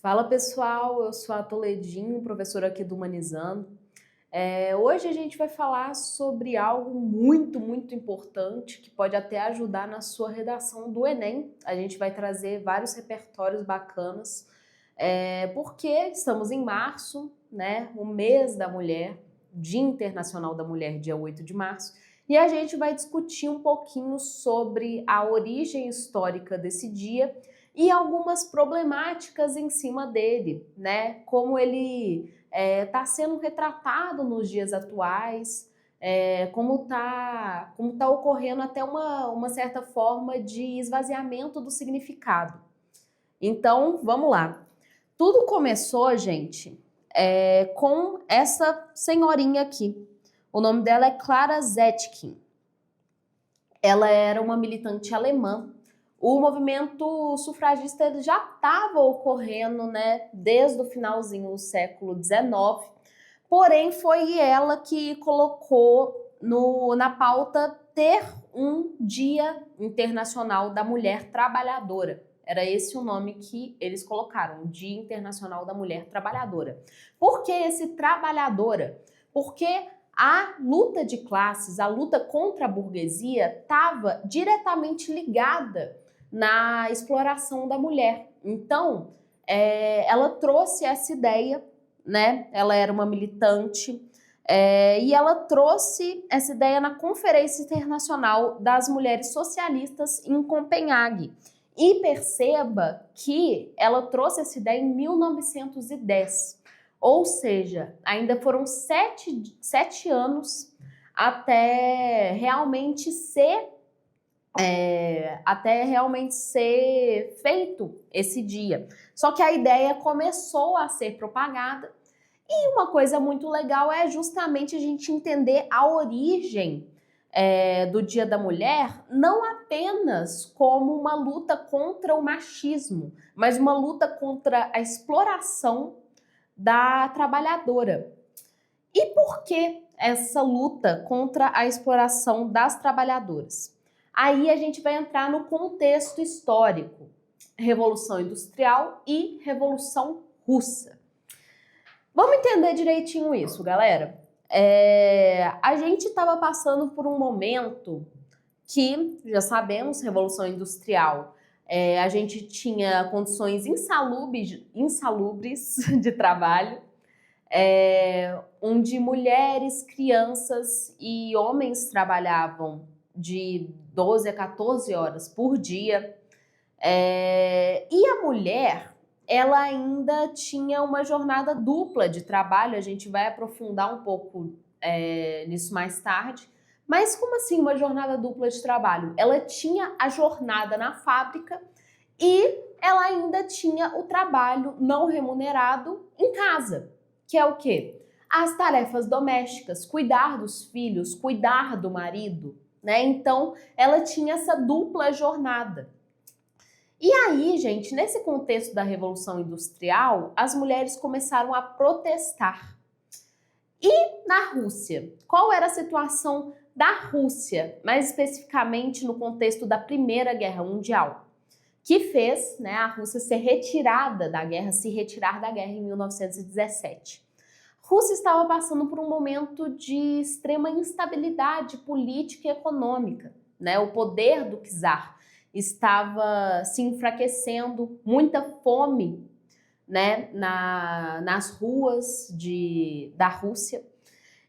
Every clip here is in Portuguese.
Fala pessoal, eu sou a Toledinho, professora aqui do Humanizando. Hoje a gente vai falar sobre algo muito importante que pode até ajudar na sua redação do Enem. A gente vai trazer vários repertórios bacanas, porque estamos em março, né? O mês da mulher, Dia Internacional da Mulher, dia 8 de março, e a gente vai discutir um pouquinho sobre a origem histórica desse dia e algumas problemáticas em cima dele, né? Como ele está sendo retratado nos dias atuais, como tá ocorrendo até uma certa forma de esvaziamento do significado. Então, vamos lá. Tudo começou, gente, com essa senhorinha aqui. O nome dela é Clara Zetkin. Ela era uma militante alemã. O movimento sufragista ele já estava ocorrendo, né, desde o finalzinho do século XIX, porém foi ela que colocou na pauta ter um Dia Internacional da Mulher Trabalhadora. Era esse o nome que eles colocaram, Dia Internacional da Mulher Trabalhadora. Por que esse trabalhadora? Porque a luta de classes, a luta contra a burguesia estava diretamente ligada na exploração da mulher. Então, ela trouxe essa ideia, né? Ela era uma militante e ela trouxe essa ideia na Conferência Internacional das Mulheres Socialistas em Copenhague. E perceba que ela trouxe essa ideia em 1910. Ou seja, ainda foram sete anos até realmente ser feito esse dia. Só que a ideia começou a ser propagada e uma coisa muito legal é justamente a gente entender a origem do Dia da Mulher não apenas como uma luta contra o machismo, mas uma luta contra a exploração da trabalhadora. E por que essa luta contra a exploração das trabalhadoras? Aí a gente vai entrar no contexto histórico, Revolução Industrial e Revolução Russa. Vamos entender direitinho isso, galera. A gente estava passando por um momento que, já sabemos, Revolução Industrial, a gente tinha condições insalubres de trabalho, onde mulheres, crianças e homens trabalhavam de 12 a 14 horas por dia. E a mulher, ela ainda tinha uma jornada dupla de trabalho, a gente vai aprofundar um pouco nisso mais tarde. Mas como assim uma jornada dupla de trabalho? Ela tinha a jornada na fábrica e ela ainda tinha o trabalho não remunerado em casa, que é o quê? As tarefas domésticas, cuidar dos filhos, cuidar do marido, né? Então, ela tinha essa dupla jornada. E aí, gente, nesse contexto da Revolução Industrial, as mulheres começaram a protestar. E na Rússia? Qual era a situação da Rússia, mais especificamente no contexto da Primeira Guerra Mundial, que fez, né, a Rússia se retirar da guerra em 1917. A Rússia estava passando por um momento de extrema instabilidade política e econômica, né? O poder do czar estava se enfraquecendo, muita fome, né, nas ruas da Rússia.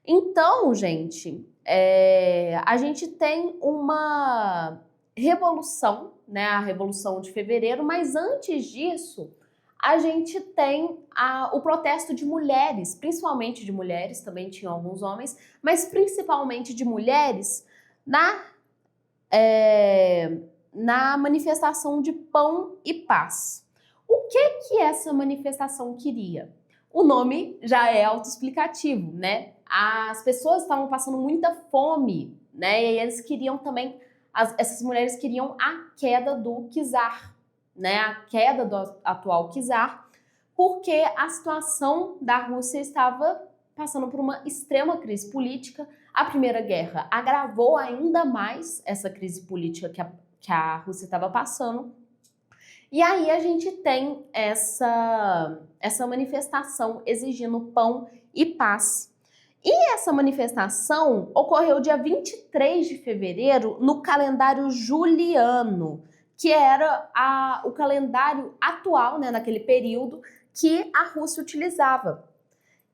Então, gente, a gente tem uma revolução, né, a Revolução de Fevereiro, mas antes disso, a gente tem o protesto de mulheres, principalmente de mulheres, também tinham alguns homens, mas principalmente de mulheres na manifestação de pão e paz. O que essa manifestação queria? O nome já é autoexplicativo, né? As pessoas estavam passando muita fome, né? E eles queriam também, essas mulheres queriam a queda do czar, né? A queda do atual czar, porque a situação da Rússia estava passando por uma extrema crise política. A Primeira Guerra agravou ainda mais essa crise política que a Rússia estava passando. E aí a gente tem essa manifestação exigindo pão e paz. E essa manifestação ocorreu dia 23 de fevereiro no calendário juliano, que era o calendário atual, né, naquele período, que a Rússia utilizava.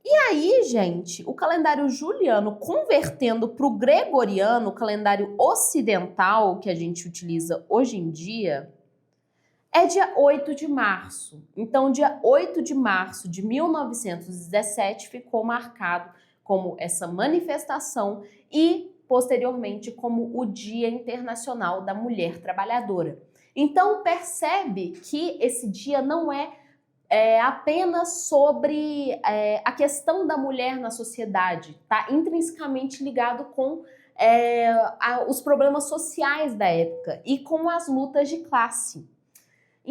E aí, gente, o calendário juliano convertendo para o gregoriano, o calendário ocidental que a gente utiliza hoje em dia, é dia 8 de março. Então, dia 8 de março de 1917 ficou marcado como essa manifestação e, posteriormente, como o Dia Internacional da Mulher Trabalhadora. Então, percebe que esse dia não é apenas sobre a questão da mulher na sociedade, está intrinsecamente ligado com os problemas sociais da época e com as lutas de classe.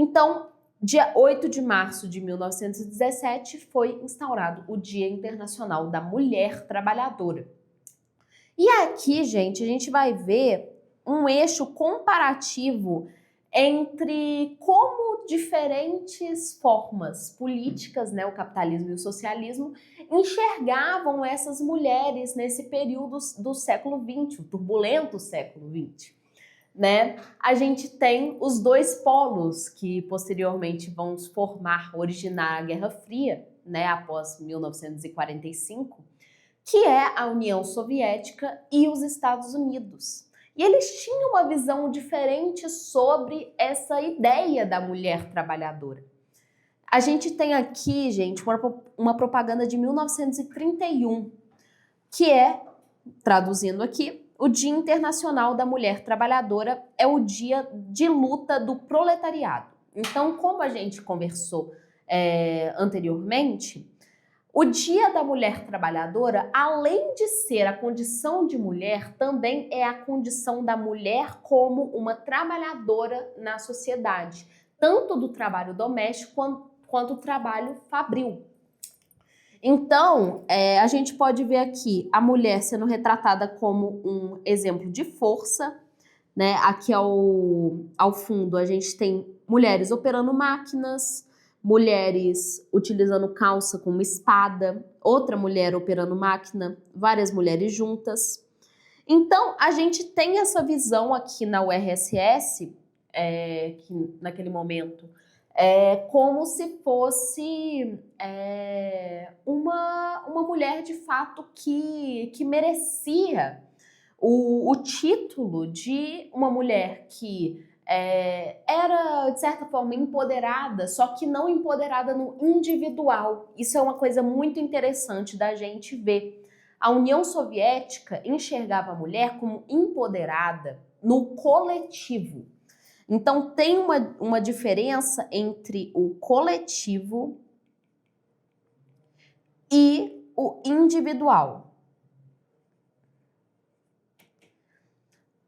Então, dia 8 de março de 1917 foi instaurado o Dia Internacional da Mulher Trabalhadora. E aqui, gente, a gente vai ver um eixo comparativo entre como diferentes formas políticas, né, o capitalismo e o socialismo, enxergavam essas mulheres nesse período do século XX, o turbulento século XX. Né? A gente tem os dois polos que posteriormente vão se formar, originar a Guerra Fria, né, após 1945, que é a União Soviética e os Estados Unidos. E eles tinham uma visão diferente sobre essa ideia da mulher trabalhadora. A gente tem aqui, gente, uma propaganda de 1931, que é, traduzindo aqui, o Dia Internacional da Mulher Trabalhadora é o dia de luta do proletariado. Então, como a gente conversou anteriormente, o Dia da Mulher Trabalhadora, além de ser a condição de mulher, também é a condição da mulher como uma trabalhadora na sociedade, tanto do trabalho doméstico quanto do trabalho fabril. Então, a gente pode ver aqui a mulher sendo retratada como um exemplo de força, né? Aqui ao fundo a gente tem mulheres operando máquinas, mulheres utilizando calça como espada, outra mulher operando máquina, várias mulheres juntas. Então, a gente tem essa visão aqui na URSS, que naquele momento como se fosse uma mulher de fato que merecia o título de uma mulher que era, de certa forma, empoderada, só que não empoderada no individual. Isso é uma coisa muito interessante da gente ver. A União Soviética enxergava a mulher como empoderada no coletivo. Então, tem uma diferença entre o coletivo e o individual.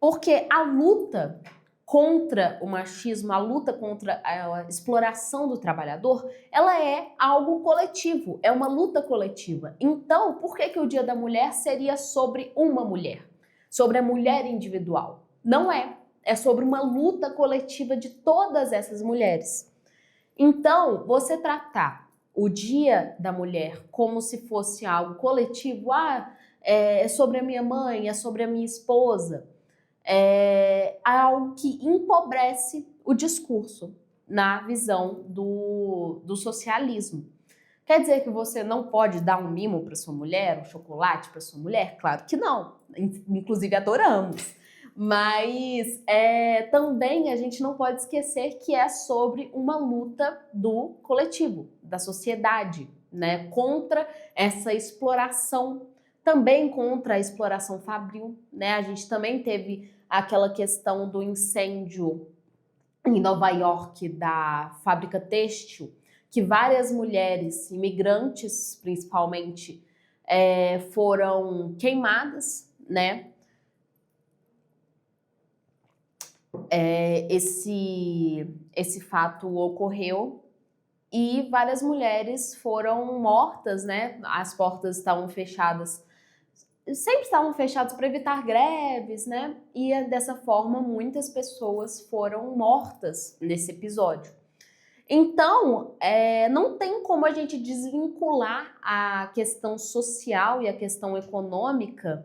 Porque a luta contra o machismo, a luta contra a exploração do trabalhador, ela é algo coletivo, é uma luta coletiva. Então, por que o Dia da Mulher seria sobre uma mulher? Sobre a mulher individual? Não é. É sobre uma luta coletiva de todas essas mulheres. Então, você tratar o Dia da Mulher como se fosse algo coletivo, é sobre a minha mãe, é sobre a minha esposa, é algo que empobrece o discurso na visão do socialismo. Quer dizer que você não pode dar um mimo para sua mulher, um chocolate para sua mulher? Claro que não. Inclusive adoramos. Mas também a gente não pode esquecer que é sobre uma luta do coletivo, da sociedade, né? Contra essa exploração, também contra a exploração fabril, né? A gente também teve aquela questão do incêndio em Nova York da fábrica têxtil, que várias mulheres, imigrantes principalmente, foram queimadas, né? Esse fato ocorreu e várias mulheres foram mortas, né? As portas estavam fechadas, sempre estavam fechadas para evitar greves, né? E dessa forma muitas pessoas foram mortas nesse episódio. Então, não tem como a gente desvincular a questão social e a questão econômica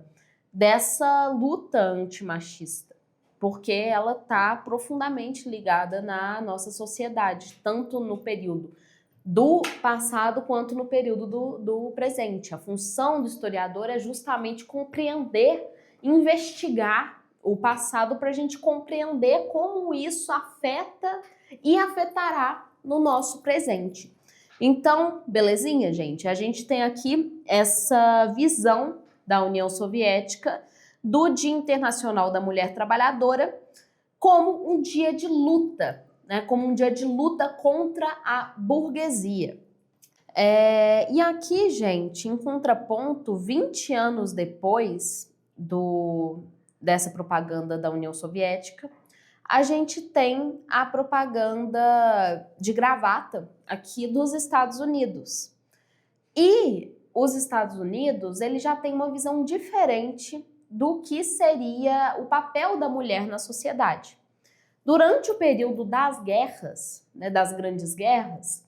dessa luta antimachista, porque ela está profundamente ligada na nossa sociedade, tanto no período do passado quanto no período do presente. A função do historiador é justamente compreender, investigar o passado para a gente compreender como isso afeta e afetará no nosso presente. Então, belezinha, gente? A gente tem aqui essa visão da União Soviética do Dia Internacional da Mulher Trabalhadora como um dia de luta, né? Como um dia de luta contra a burguesia. E aqui, gente, em contraponto, 20 anos depois dessa propaganda da União Soviética, a gente tem a propaganda de gravata aqui dos Estados Unidos. E os Estados Unidos, ele já tem uma visão diferente do que seria o papel da mulher na sociedade. Durante o período das guerras, né, das grandes guerras,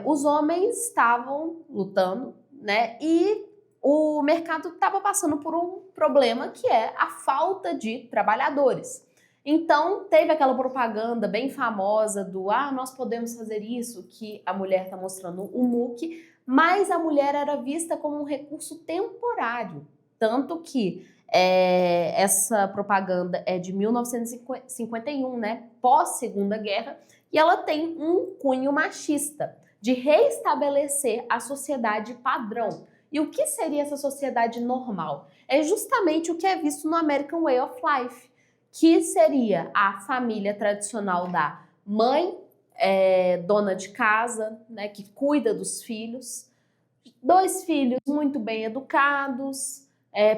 os homens estavam lutando, né, e o mercado estava passando por um problema que é a falta de trabalhadores. Então, teve aquela propaganda bem famosa do nós podemos fazer isso, que a mulher está mostrando o muque, mas a mulher era vista como um recurso temporário. Tanto que essa propaganda é de 1951, né, pós-Segunda Guerra, e ela tem um cunho machista, de reestabelecer a sociedade padrão. E o que seria essa sociedade normal? É justamente o que é visto no American Way of Life, que seria a família tradicional da mãe, dona de casa, né, que cuida dos filhos, 2 filhos muito bem educados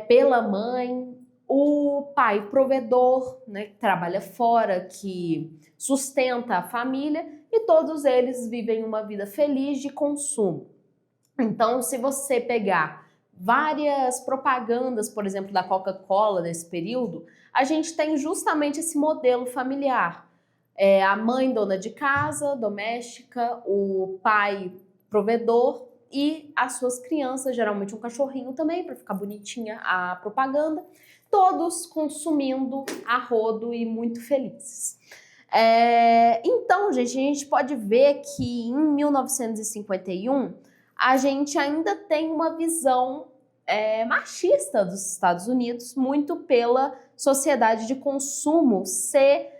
pela mãe, o pai provedor, né, que trabalha fora, que sustenta a família, e todos eles vivem uma vida feliz de consumo. Então, se você pegar várias propagandas, por exemplo, da Coca-Cola nesse período, a gente tem justamente esse modelo familiar. A mãe dona de casa, doméstica, o pai provedor e as suas crianças, geralmente um cachorrinho também, para ficar bonitinha a propaganda, todos consumindo a rodo e muito felizes. Então, gente, a gente pode ver que em 1951 a gente ainda tem uma visão machista dos Estados Unidos, muito pela sociedade de consumo ser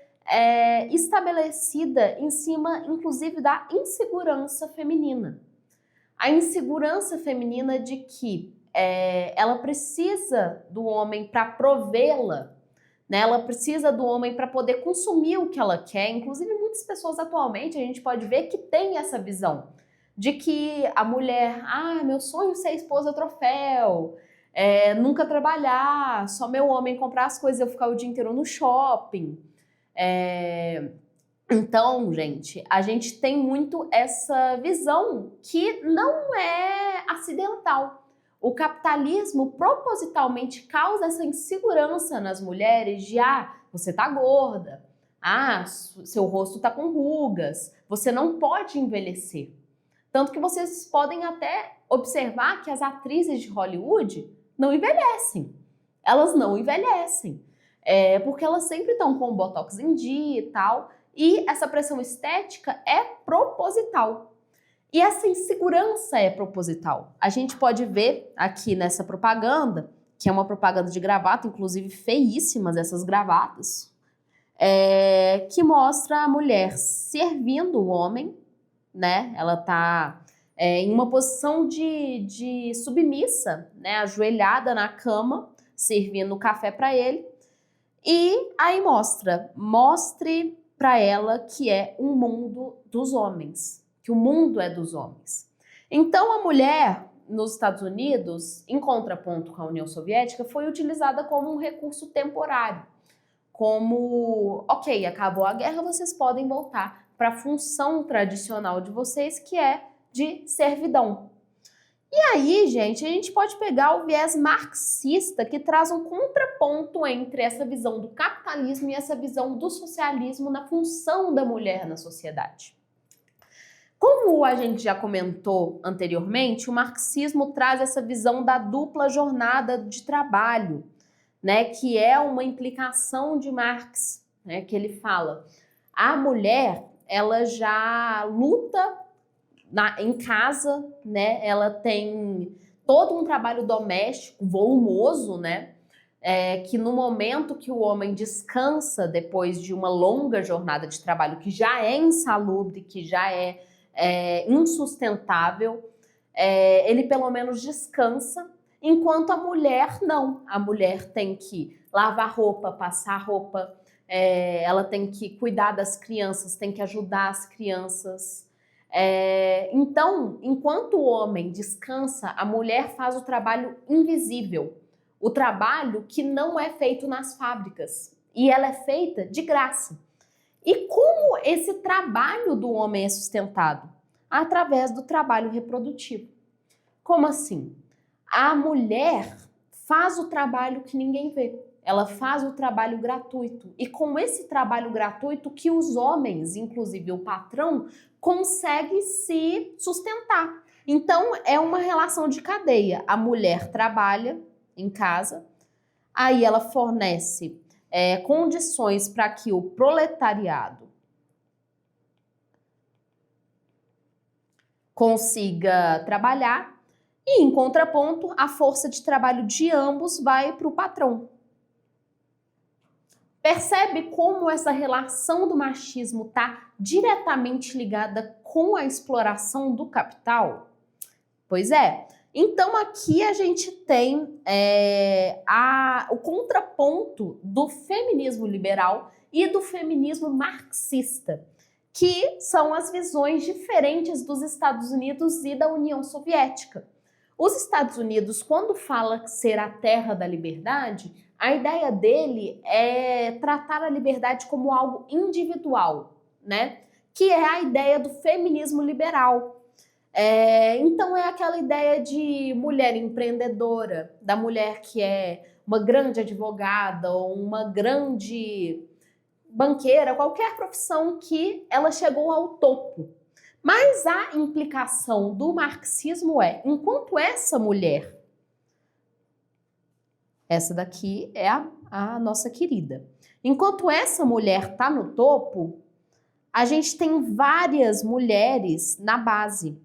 estabelecida em cima, inclusive, da insegurança feminina. A insegurança feminina de que ela precisa do homem para provê-la, né? Ela precisa do homem para poder consumir o que ela quer. Inclusive, muitas pessoas atualmente, a gente pode ver que tem essa visão de que a mulher, meu sonho é ser esposa troféu, nunca trabalhar, só meu homem comprar as coisas e eu ficar o dia inteiro no shopping. Então, gente, a gente tem muito essa visão que não é acidental. O capitalismo propositalmente causa essa insegurança nas mulheres de você tá gorda, seu rosto tá com rugas, você não pode envelhecer. Tanto que vocês podem até observar que as atrizes de Hollywood não envelhecem. Elas não envelhecem. Porque elas sempre estão com o botox em dia e tal. E essa pressão estética é proposital. E essa insegurança é proposital. A gente pode ver aqui nessa propaganda, que é uma propaganda de gravata, inclusive feíssimas essas gravatas, que mostra a mulher servindo o homem, né? Ela tá em uma posição de submissa, né? Ajoelhada na cama, servindo café para ele. E aí mostre para ela que é um mundo dos homens, que o mundo é dos homens. Então a mulher nos Estados Unidos, em contraponto com a União Soviética, foi utilizada como um recurso temporário, como, ok, acabou a guerra, vocês podem voltar para a função tradicional de vocês, que é de servidão. E aí, gente, a gente pode pegar o viés marxista, que traz um contraponto entre essa visão do capitalismo e essa visão do socialismo na função da mulher na sociedade. Como a gente já comentou anteriormente, o marxismo traz essa visão da dupla jornada de trabalho, né, que é uma implicação de Marx, né, que ele fala, a mulher, ela já luta em casa, né, ela tem todo um trabalho doméstico volumoso, né, que no momento que o homem descansa depois de uma longa jornada de trabalho que já é insalubre, que já é insustentável, ele pelo menos descansa, enquanto a mulher não. A mulher tem que lavar roupa, passar roupa, ela tem que cuidar das crianças, tem que ajudar as crianças. Então, enquanto o homem descansa, a mulher faz o trabalho invisível, o trabalho que não é feito nas fábricas, e ela é feita de graça. E como esse trabalho do homem é sustentado? Através do trabalho reprodutivo. Como assim? A mulher faz o trabalho que ninguém vê. Ela faz o trabalho gratuito. E com esse trabalho gratuito que os homens, inclusive o patrão, consegue se sustentar. Então é uma relação de cadeia. A mulher trabalha em casa, aí ela fornece condições para que o proletariado consiga trabalhar e, em contraponto, a força de trabalho de ambos vai para o patrão. Percebe como essa relação do machismo está diretamente ligada com a exploração do capital? Pois é. Então aqui a gente tem o contraponto do feminismo liberal e do feminismo marxista, que são as visões diferentes dos Estados Unidos e da União Soviética. Os Estados Unidos, quando fala ser a terra da liberdade, a ideia dele é tratar a liberdade como algo individual, né? Que é a ideia do feminismo liberal. Então é aquela ideia de mulher empreendedora, da mulher que é uma grande advogada ou uma grande banqueira, qualquer profissão que ela chegou ao topo. Mas a implicação do marxismo enquanto essa mulher, essa daqui é a nossa querida, enquanto essa mulher está no topo, a gente tem várias mulheres na base.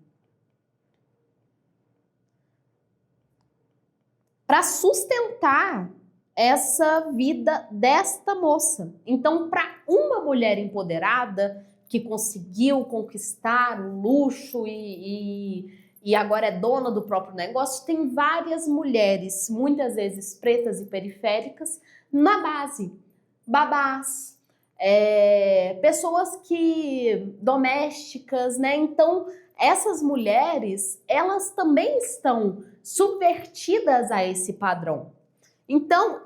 Para sustentar essa vida desta moça. Então, para uma mulher empoderada que conseguiu conquistar o luxo e agora é dona do próprio negócio, tem várias mulheres, muitas vezes pretas e periféricas, na base. Babás, pessoas domésticas, né? Então, essas mulheres, elas também estão subvertidas a esse padrão. Então,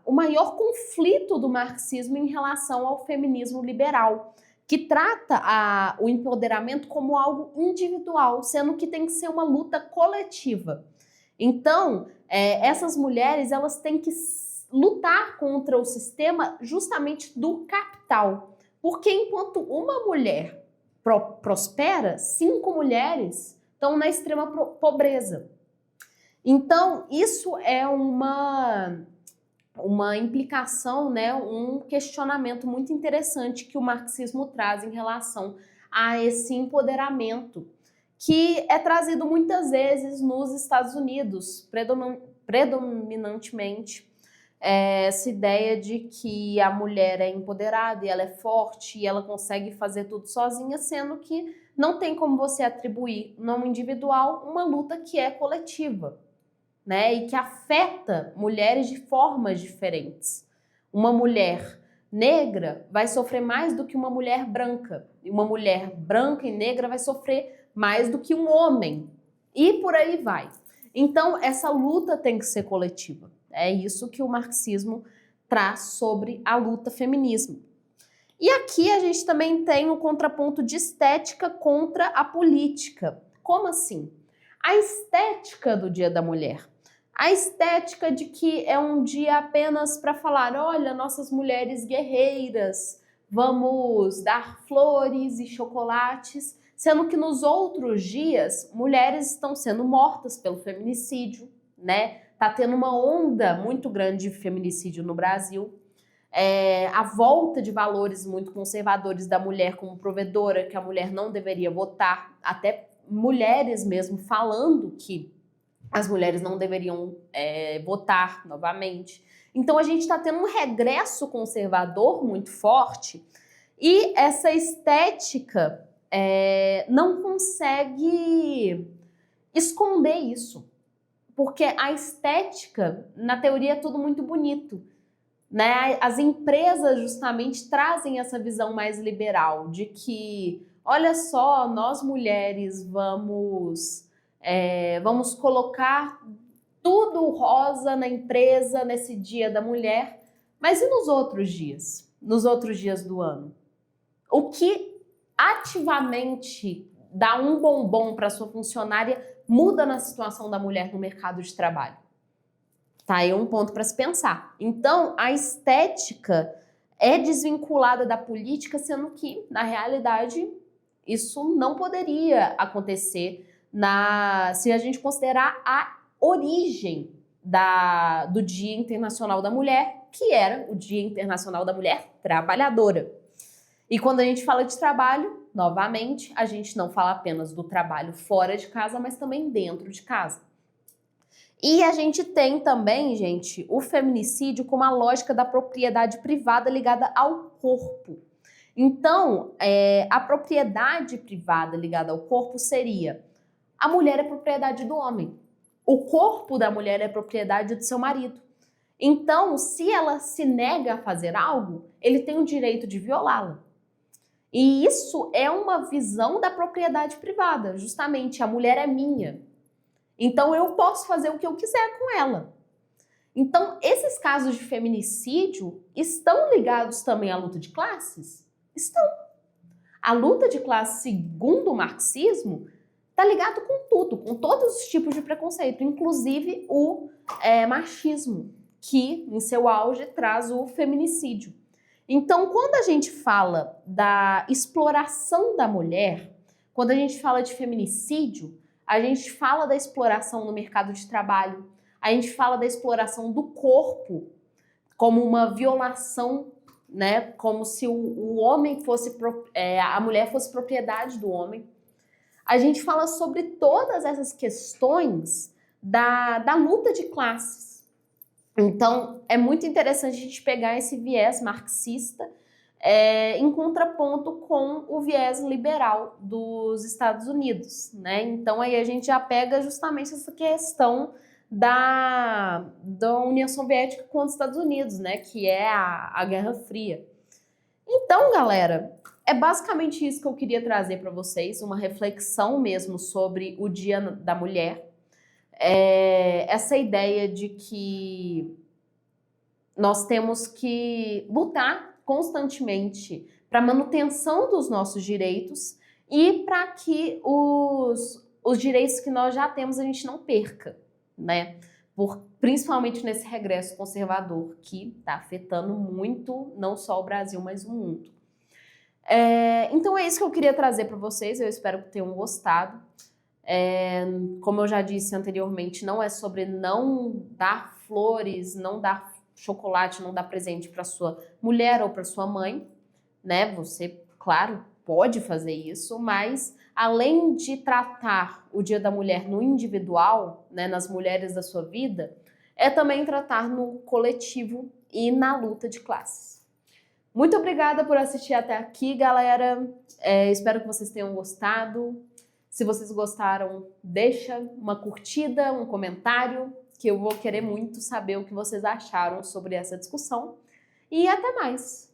o maior conflito do marxismo em relação ao feminismo liberal, que trata o empoderamento como algo individual, sendo que tem que ser uma luta coletiva. Então, essas mulheres, elas têm que lutar contra o sistema justamente do capital. Porque enquanto uma mulher prospera, 5 mulheres estão na extrema pobreza. Então, isso é uma implicação, né, um questionamento muito interessante que o marxismo traz em relação a esse empoderamento, que é trazido muitas vezes nos Estados Unidos, predominantemente, essa ideia de que a mulher é empoderada e ela é forte e ela consegue fazer tudo sozinha, sendo que não tem como você atribuir no individual uma luta que é coletiva, né? E que afeta mulheres de formas diferentes. Uma mulher negra vai sofrer mais do que uma mulher branca. E uma mulher branca e negra vai sofrer mais do que um homem. E por aí vai. Então, essa luta tem que ser coletiva. É isso que o marxismo traz sobre a luta feminismo. E aqui a gente também tem o contraponto de estética contra a política. Como assim? A estética do Dia da Mulher. A estética de que é um dia apenas para falar, olha, nossas mulheres guerreiras vamos dar flores e chocolates, sendo que nos outros dias mulheres estão sendo mortas pelo feminicídio, né? Tá tendo uma onda muito grande de feminicídio no Brasil. A volta de valores muito conservadores da mulher como provedora, que a mulher não deveria votar, até mulheres mesmo falando que as mulheres não deveriam votar novamente. Então a gente está tendo um regresso conservador muito forte e essa estética não consegue esconder isso. Porque a estética, na teoria, é tudo muito bonito, né? As empresas justamente trazem essa visão mais liberal de que, olha só, nós mulheres vamos colocar tudo rosa na empresa nesse dia da mulher, mas e nos outros dias? Nos outros dias do ano? O que ativamente dá um bombom para sua funcionária muda na situação da mulher no mercado de trabalho? Tá aí um ponto para se pensar. Então, a estética é desvinculada da política, sendo que, na realidade, isso não poderia acontecer se a gente considerar a origem do Dia Internacional da Mulher, que era o Dia Internacional da Mulher Trabalhadora. E quando a gente fala de trabalho, novamente, a gente não fala apenas do trabalho fora de casa, mas também dentro de casa. E a gente tem também, gente, o feminicídio como a lógica da propriedade privada ligada ao corpo. Então, a propriedade privada ligada ao corpo seria: a mulher é propriedade do homem, o corpo da mulher é propriedade do seu marido. Então, se ela se nega a fazer algo, ele tem o direito de violá-la. E isso é uma visão da propriedade privada, justamente, a mulher é minha. Então eu posso fazer o que eu quiser com ela. Então esses casos de feminicídio estão ligados também à luta de classes? Estão. A luta de classe, segundo o marxismo, está ligado com tudo, com todos os tipos de preconceito, inclusive o machismo, que em seu auge traz o feminicídio. Então, quando a gente fala da exploração da mulher, quando a gente fala de feminicídio, a gente fala da exploração no mercado de trabalho, a gente fala da exploração do corpo como uma violação, né? Como se o homem fosse, a mulher fosse propriedade do homem. A gente fala sobre todas essas questões da luta de classes. Então, é muito interessante a gente pegar esse viés marxista em contraponto com o viés liberal dos Estados Unidos, né? Então, aí a gente já pega justamente essa questão da União Soviética contra os Estados Unidos, né? Que é a Guerra Fria. Então, galera, é basicamente isso que eu queria trazer para vocês, uma reflexão mesmo sobre o Dia da Mulher. Essa ideia de que nós temos que lutar constantemente para a manutenção dos nossos direitos e para que os direitos que nós já temos a gente não perca, né? Principalmente nesse regresso conservador que está afetando muito não só o Brasil, mas o mundo. Então é isso que eu queria trazer para vocês, eu espero que tenham gostado. Como eu já disse anteriormente, não é sobre não dar flores, não dar chocolate, não dar presente para sua mulher ou para sua mãe, né? Você, claro, pode fazer isso, mas além de tratar o Dia da Mulher no individual, né, nas mulheres da sua vida, é também tratar no coletivo e na luta de classes. Muito obrigada por assistir até aqui, galera. Espero que vocês tenham gostado. Se vocês gostaram, deixa uma curtida, um comentário, que eu vou querer muito saber o que vocês acharam sobre essa discussão. E até mais!